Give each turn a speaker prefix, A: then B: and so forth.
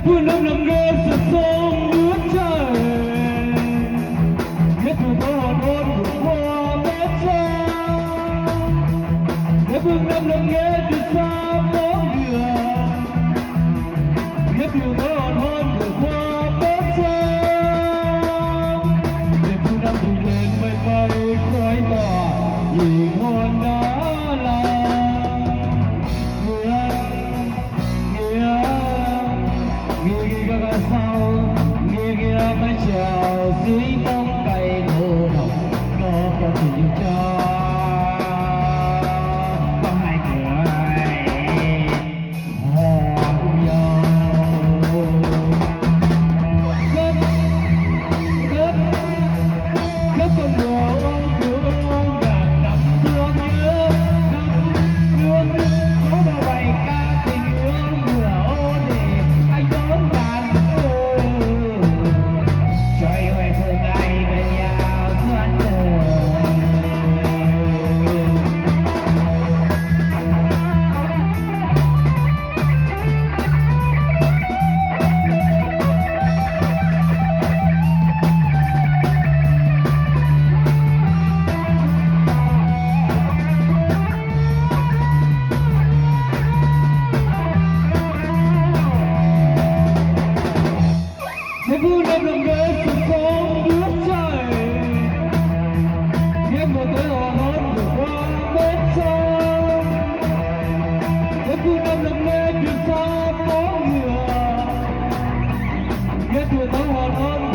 A: phương Nam nằm nghe sập sông nước trời, nghe từ tao hòn hôn của hoa bét cha. Nghe phương Nam nằm nghe từ xa bóng đường, nghe từ tao hòn hôn của hoa bét cha. Nghe phương Nam bùng lên mây bay khói tỏa vì hòn đá là sao nghe nghe mấy trèo dưới bóng cây ngô đồng nó có tình cho có hai người hò nhau cất cất cất con đường ngàn năm xưa nhớ năm nước có bao bài ca tình yêu mưa ô để anh đón bàn. Nghe phương Nam nằm nghe sập sông nước trời, nghe mùa tới hò hôn của hoa bét sông. Nghe phương Nam nằm nghe từ xa bóng ngựa, nghe từ tao hò hôn